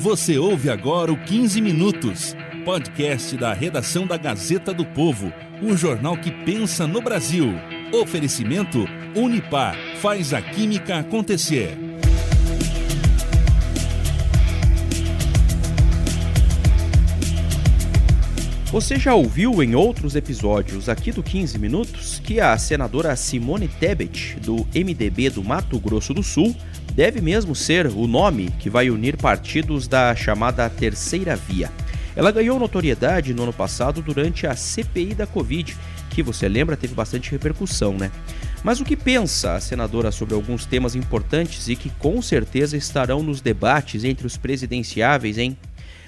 Você ouve agora o 15 Minutos, podcast da redação da Gazeta do Povo, o jornal que pensa no Brasil. Oferecimento Unipar, faz a química acontecer. Você já ouviu em outros episódios aqui do 15 Minutos que a senadora Simone Tebet, do MDB do Mato Grosso do Sul, deve mesmo ser o nome que vai unir partidos da chamada Terceira Via. Ela ganhou notoriedade no ano passado durante a CPI da Covid, que você lembra teve bastante repercussão, né? Mas o que pensa a senadora sobre alguns temas importantes e que com certeza estarão nos debates entre os presidenciáveis, hein?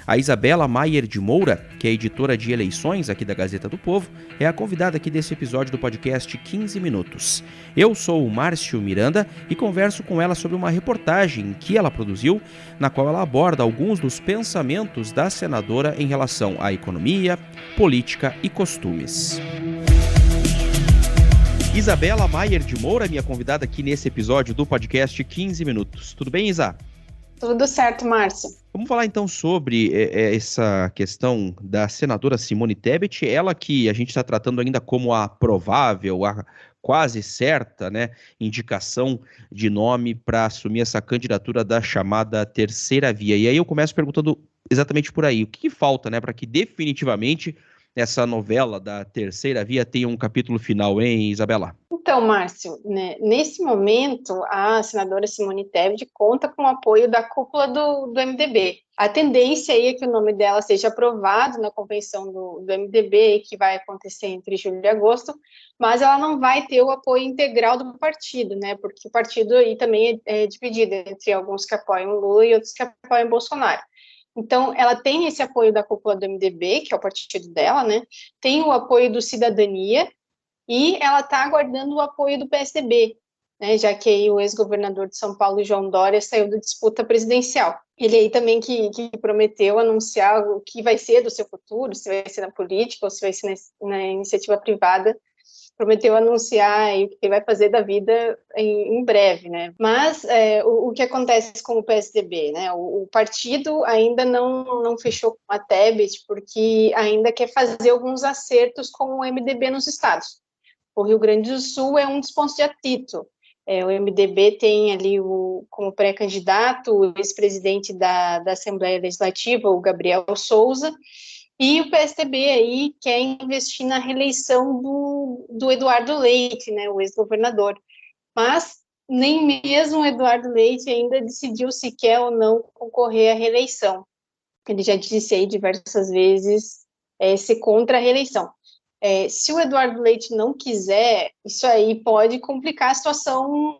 A Isabela Maier de Moura, que é editora de eleições aqui da Gazeta do Povo, é a convidada aqui desse episódio do podcast 15 Minutos. Eu sou o Márcio Miranda e converso com ela sobre uma reportagem que ela produziu, na qual ela aborda alguns dos pensamentos da senadora em relação à economia, política e costumes. Isabela Maier de Moura, minha convidada aqui nesse episódio do podcast 15 Minutos. Tudo bem, Isa? Tudo certo, Márcio. Vamos falar então sobre essa questão da senadora Simone Tebet, ela que a gente está tratando ainda como a provável, a quase certa, né, indicação de nome para assumir essa candidatura da chamada Terceira Via. E aí eu começo perguntando exatamente por aí, o que falta, né, para que definitivamente essa novela da Terceira Via tenha um capítulo final, hein, Isabela? Então, Márcio, né, nesse momento, a senadora Simone Tebet conta com o apoio da cúpula do MDB. A tendência aí é que o nome dela seja aprovado na convenção do MDB, que vai acontecer entre julho e agosto, mas ela não vai ter o apoio integral do partido, né, porque o partido aí também é dividido entre alguns que apoiam Lula e outros que apoiam Bolsonaro. Então, ela tem esse apoio da cúpula do MDB, que é o partido dela, né? Tem o apoio do Cidadania e ela está aguardando o apoio do PSDB, né? Já que aí o ex-governador de São Paulo, João Dória, saiu da disputa presidencial. Ele aí também que prometeu anunciar o que vai ser do seu futuro, se vai ser na política ou se vai ser na iniciativa privada. Prometeu anunciar o que vai fazer da vida em breve, né? Mas o que acontece com o PSDB, né? O partido ainda não fechou com a Tebet, porque ainda quer fazer alguns acertos com o MDB nos estados. O Rio Grande do Sul é um dos pontos de atrito. O MDB tem ali como pré-candidato o ex-presidente da Assembleia Legislativa, o Gabriel Souza, e o PSDB aí quer investir na reeleição do Eduardo Leite, né, o ex-governador. Mas nem mesmo o Eduardo Leite ainda decidiu se quer ou não concorrer à reeleição. Ele já disse aí diversas vezes ser contra a reeleição. Se o Eduardo Leite não quiser, isso aí pode complicar a situação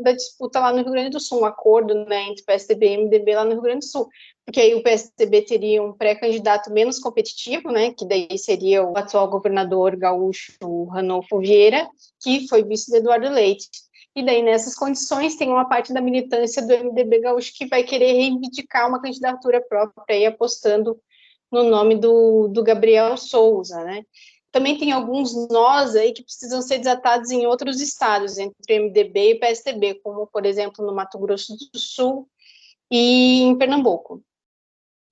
da disputa lá no Rio Grande do Sul, um acordo, né, entre PSDB e MDB lá no Rio Grande do Sul, porque aí o PSDB teria um pré-candidato menos competitivo, né, que daí seria o atual governador gaúcho Ranolfo Vieira, que foi vice do Eduardo Leite. E daí, nessas condições, tem uma parte da militância do MDB gaúcho que vai querer reivindicar uma candidatura própria, aí apostando no nome do Gabriel Souza, né? Também tem alguns nós aí que precisam ser desatados em outros estados, entre o MDB e o PSDB, como, por exemplo, no Mato Grosso do Sul e em Pernambuco.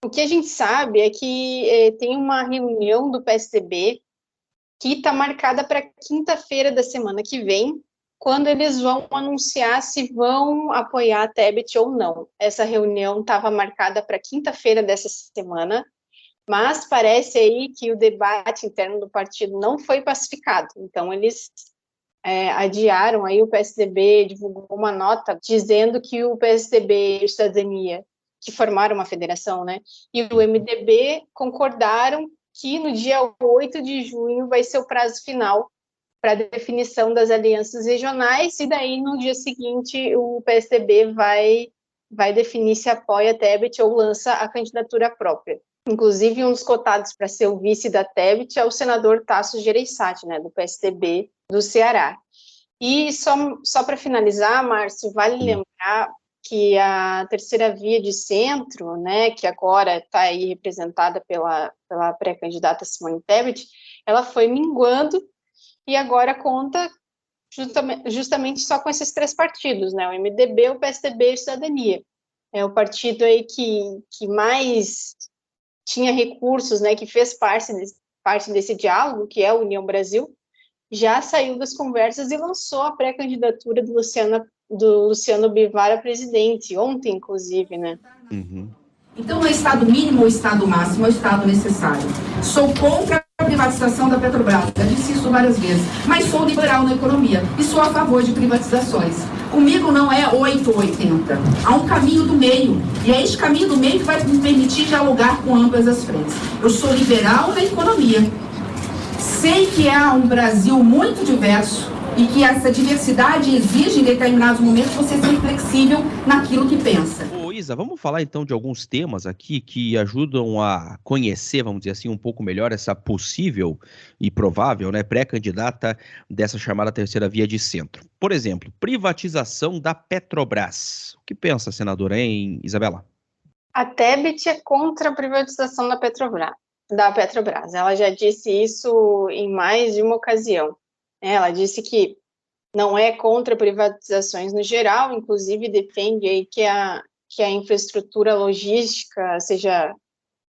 O que a gente sabe é que tem uma reunião do PSDB que está marcada para quinta-feira da semana que vem, quando eles vão anunciar se vão apoiar a Tebet ou não. Essa reunião estava marcada para quinta-feira dessa semana, mas parece aí que o debate interno do partido não foi pacificado. Então, eles adiaram, aí o PSDB divulgou uma nota dizendo que o PSDB e o Cidadania, que formaram uma federação, né, e o MDB concordaram que no dia 8 de junho vai ser o prazo final para a definição das alianças regionais, e daí no dia seguinte o PSDB vai definir se apoia a Tebet ou lança a candidatura própria. Inclusive, um dos cotados para ser o vice da Tebet é o senador Tasso Gereissati, né, do PSDB do Ceará. E só para finalizar, Márcio, vale lembrar que a Terceira Via de Centro, né, que agora está aí representada pela pré-candidata Simone Tebet, ela foi minguando e agora conta justamente só com esses três partidos, né, o MDB, o PSDB e a Cidadania. é o partido aí que mais tinha recursos, né, que fez parte desse diálogo, que é a União Brasil, já saiu das conversas e lançou a pré-candidatura do Luciano Bivar a presidente, ontem, inclusive, né? Uhum. Então, não é Estado mínimo ou Estado máximo, é o Estado necessário. Sou contra a privatização da Petrobras, já disse isso várias vezes, mas sou liberal na economia e sou a favor de privatizações. Comigo não é 8 ou 80, há um caminho do meio, e é esse caminho do meio que vai me permitir dialogar com ambas as frentes. Eu sou liberal na economia, sei que há um Brasil muito diverso e que essa diversidade exige, em determinados momentos, você ser flexível naquilo que pensa. Ô, Isa, vamos falar então de alguns temas aqui que ajudam a conhecer, vamos dizer assim, um pouco melhor essa possível e provável, né, pré-candidata dessa chamada terceira via de centro. Por exemplo, privatização da Petrobras. O que pensa, senadora, hein, Isabela? A Tebet é contra a privatização da Petrobras. Ela já disse isso em mais de uma ocasião. Ela disse que não é contra privatizações no geral, inclusive defende aí que a infraestrutura logística seja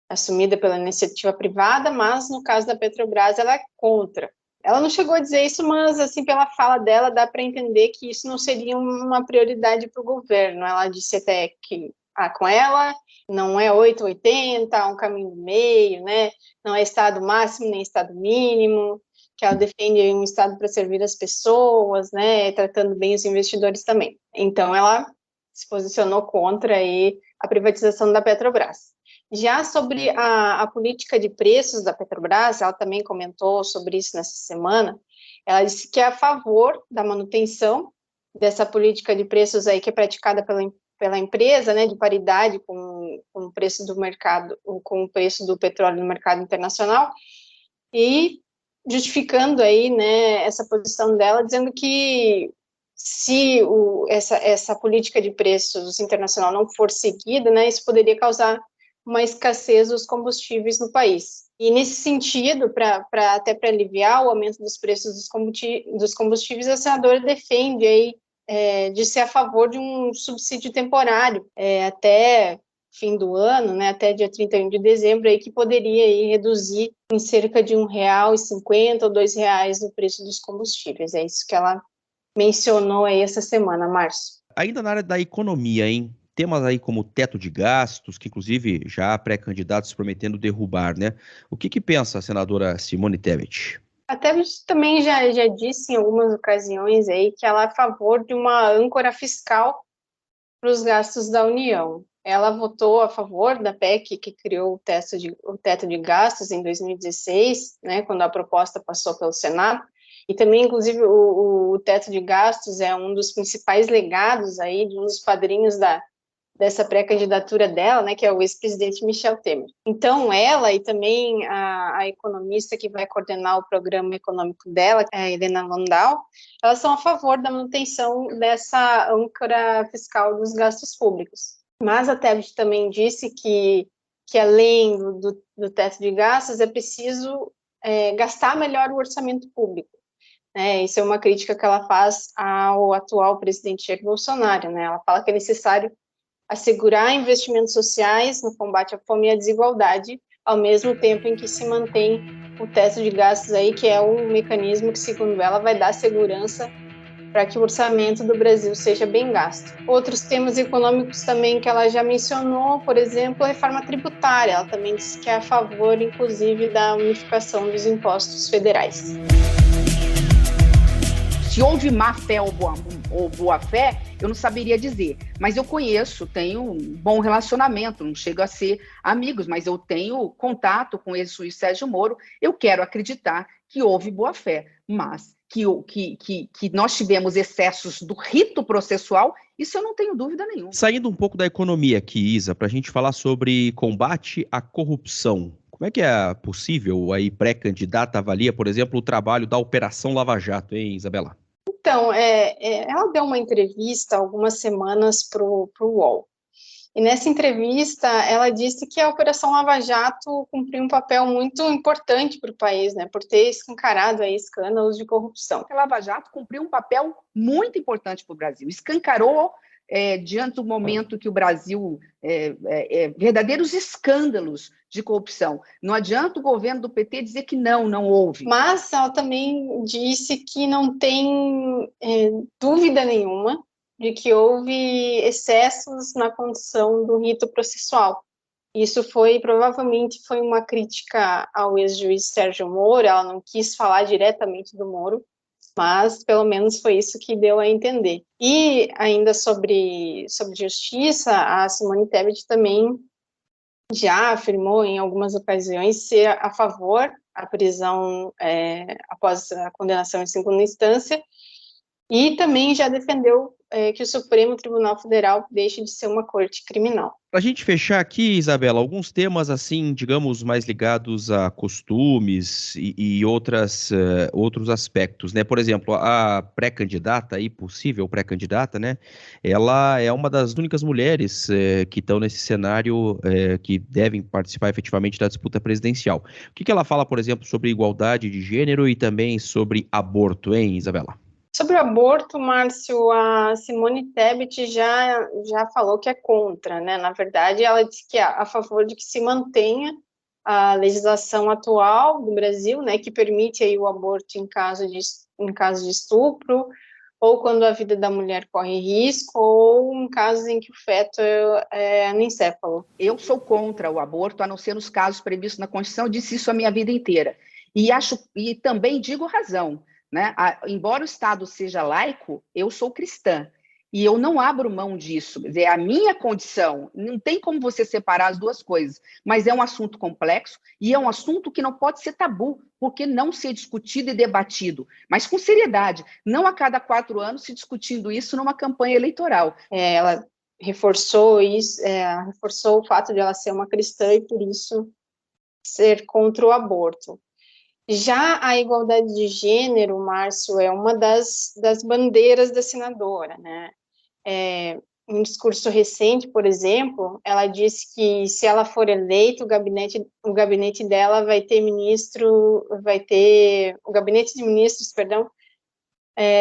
assumida pela iniciativa privada, mas no caso da Petrobras ela é contra. Ela não chegou a dizer isso, mas assim pela fala dela dá para entender que isso não seria uma prioridade para o governo. Ela disse até que com ela não é 8 ou 80, há um caminho do meio, né? Não é Estado máximo nem Estado mínimo, que ela defende um Estado para servir as pessoas, né, tratando bem os investidores também. Então, ela se posicionou contra aí a privatização da Petrobras. Já sobre a política de preços da Petrobras, ela também comentou sobre isso nessa semana, ela disse que é a favor da manutenção dessa política de preços aí que é praticada pela empresa, né, de paridade com o preço do mercado, com o preço do petróleo no mercado internacional, e justificando aí, né, essa posição dela, dizendo que se essa política de preços internacional não for seguida, né, isso poderia causar uma escassez dos combustíveis no país. E nesse sentido, até para aliviar o aumento dos preços dos combustíveis, a senadora defende aí de ser a favor de um subsídio temporário até fim do ano, né, até dia 31 de dezembro, aí, que poderia aí reduzir em cerca de R$1,50 ou R$2 no preço dos combustíveis. É isso que ela mencionou aí essa semana, Márcio. Ainda na área da economia, hein? Temas aí como teto de gastos, que inclusive já há pré-candidatos prometendo derrubar, né? O que pensa a senadora Simone Tebet? A Tebet também já disse em algumas ocasiões aí que ela é a favor de uma âncora fiscal para os gastos da União. Ela votou a favor da PEC que criou o teto de gastos em 2016, né, quando a proposta passou pelo Senado, e também, inclusive, o teto de gastos é um dos principais legados aí, de um dos padrinhos dessa pré-candidatura dela, né, que é o ex-presidente Michel Temer. Então, ela e também a economista que vai coordenar o programa econômico dela, a Helena Landau, elas são a favor da manutenção dessa âncora fiscal dos gastos públicos. Mas a Tebet também disse que além do teto de gastos, é preciso gastar melhor o orçamento público. Isso é uma crítica que ela faz ao atual presidente Jair Bolsonaro. Né? Ela fala que é necessário assegurar investimentos sociais no combate à fome e à desigualdade, ao mesmo tempo em que se mantém o teto de gastos aí, que é um mecanismo que, segundo ela, vai dar segurança para que o orçamento do Brasil seja bem gasto. Outros temas econômicos também que ela já mencionou, por exemplo, a reforma tributária. Ela também disse que é a favor, inclusive, da unificação dos impostos federais. Se houve má fé ou boa fé, eu não saberia dizer. Mas eu conheço, tenho um bom relacionamento, não chego a ser amigos, mas eu tenho contato com esse juiz Sérgio Moro. Eu quero acreditar que houve boa fé, mas que nós tivemos excessos do rito processual, isso eu não tenho dúvida nenhuma. Saindo um pouco da economia aqui, Isa, para a gente falar sobre combate à corrupção. Como é que é possível, aí pré-candidata avalia, por exemplo, o trabalho da Operação Lava Jato, hein, Isabela? Então, ela deu uma entrevista há algumas semanas para o UOL. E nessa entrevista, ela disse que a Operação Lava Jato cumpriu um papel muito importante para o país, né, por ter escancarado aí escândalos de corrupção. A Lava Jato cumpriu um papel muito importante para o Brasil, escancarou diante do momento que o Brasil verdadeiros escândalos de corrupção. Não adianta o governo do PT dizer que não houve. Mas ela também disse que não tem dúvida nenhuma de que houve excessos na condução do rito processual. Isso provavelmente foi uma crítica ao ex-juiz Sérgio Moro. Ela não quis falar diretamente do Moro, mas pelo menos foi isso que deu a entender. E ainda sobre justiça, a Simone Tebet também já afirmou em algumas ocasiões ser a favor da prisão após a condenação em segunda instância, e também já defendeu que o Supremo Tribunal Federal deixe de ser uma corte criminal. Para a gente fechar aqui, Isabela, alguns temas, assim, digamos, mais ligados a costumes e outros aspectos, né? Por exemplo, a pré-candidata, possível pré-candidata, né? Ela é uma das únicas mulheres que estão nesse cenário que devem participar efetivamente da disputa presidencial. O que ela fala, por exemplo, sobre igualdade de gênero e também sobre aborto, hein, Isabela? Sobre o aborto, Márcio, a Simone Tebet já falou que é contra, né? Na verdade, ela disse que é a favor de que se mantenha a legislação atual do Brasil, né, que permite aí o aborto em caso de estupro, ou quando a vida da mulher corre risco, ou em casos em que o feto é anencefalo. Eu sou contra o aborto, a não ser nos casos previstos na Constituição, disse isso a minha vida inteira. E também digo razão. Né? Embora o Estado seja laico, eu sou cristã e eu não abro mão disso. Quer dizer, a minha condição, não tem como você separar as duas coisas, mas é um assunto complexo e é um assunto que não pode ser tabu, porque não ser discutido e debatido, mas com seriedade, não a cada 4 anos se discutindo isso numa campanha eleitoral. Ela reforçou isso, reforçou o fato de ela ser uma cristã e por isso ser contra o aborto. Já a igualdade de gênero, Márcio, é uma das bandeiras da senadora, né? Em um discurso recente, por exemplo, ela disse que se ela for eleita, o gabinete dela vai ter o gabinete de ministros,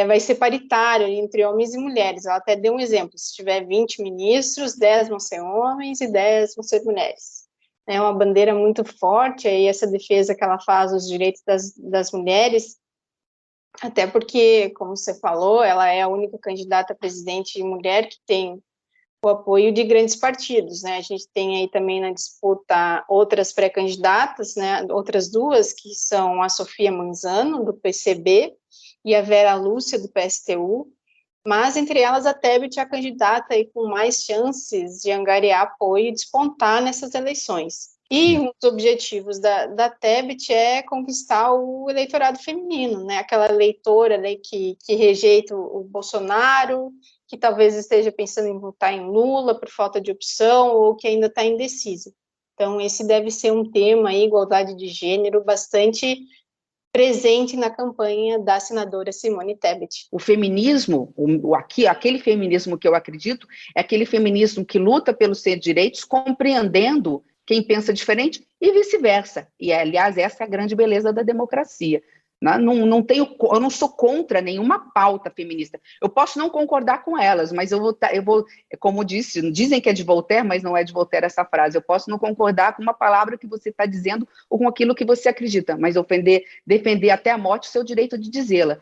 vai ser paritário entre homens e mulheres. Ela até deu um exemplo: se tiver 20 ministros, 10 vão ser homens e 10 vão ser mulheres. É uma bandeira muito forte, aí essa defesa que ela faz dos direitos das mulheres, até porque, como você falou, ela é a única candidata a presidente mulher que tem o apoio de grandes partidos, né? A gente tem aí também na disputa outras pré-candidatas, né? Outras duas, que são a Sofia Manzano, do PCB, e a Vera Lúcia, do PSTU, mas entre elas a Tebet é a candidata aí com mais chances de angariar apoio e despontar nessas eleições. E um dos objetivos da Tebet é conquistar o eleitorado feminino, né? Aquela eleitora, né, que rejeita o Bolsonaro, que talvez esteja pensando em votar em Lula por falta de opção ou que ainda está indecisa. Então esse deve ser um tema aí, igualdade de gênero, bastante presente na campanha da senadora Simone Tebet. O feminismo, aquele feminismo que eu acredito, é aquele feminismo que luta pelos seus direitos, compreendendo quem pensa diferente e vice-versa. E, aliás, essa é a grande beleza da democracia. Eu não sou contra nenhuma pauta feminista. Eu posso não concordar com elas, mas eu vou, como dizem que é de Voltaire, mas não é de Voltaire essa frase. Eu posso não concordar com uma palavra que você está dizendo ou com aquilo que você acredita, mas defender até a morte o seu direito de dizê-la.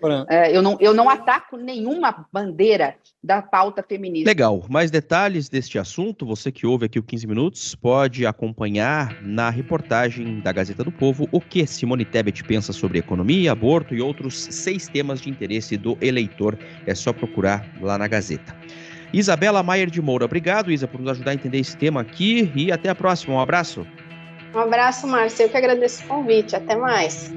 Eu não ataco nenhuma bandeira da pauta feminista. Legal. Mais detalhes deste assunto, você que ouve aqui o 15 Minutos, pode acompanhar na reportagem da Gazeta do Povo o que Simone Tebet pensa sobre economia, aborto e outros 6 temas de interesse do eleitor. É só procurar lá na Gazeta. Isabela Maier de Moura, obrigado, Isa, por nos ajudar a entender esse tema aqui e até a próxima. Um abraço. Um abraço, Márcio. Eu que agradeço o convite. Até mais.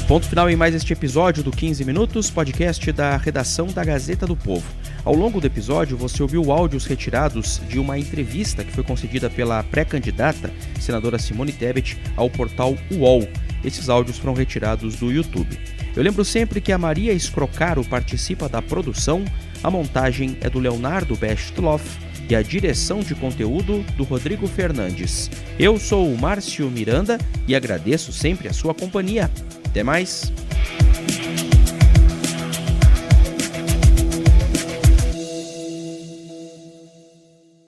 Ponto final em mais este episódio do 15 Minutos, podcast da redação da Gazeta do Povo. Ao longo do episódio, você ouviu áudios retirados de uma entrevista que foi concedida pela pré-candidata, senadora Simone Tebet, ao portal UOL. Esses áudios foram retirados do YouTube. Eu lembro sempre que a Maria Scrocaro participa da produção, a montagem é do Leonardo Bestloff e a direção de conteúdo do Rodrigo Fernandes. Eu sou o Márcio Miranda e agradeço sempre a sua companhia. Até mais!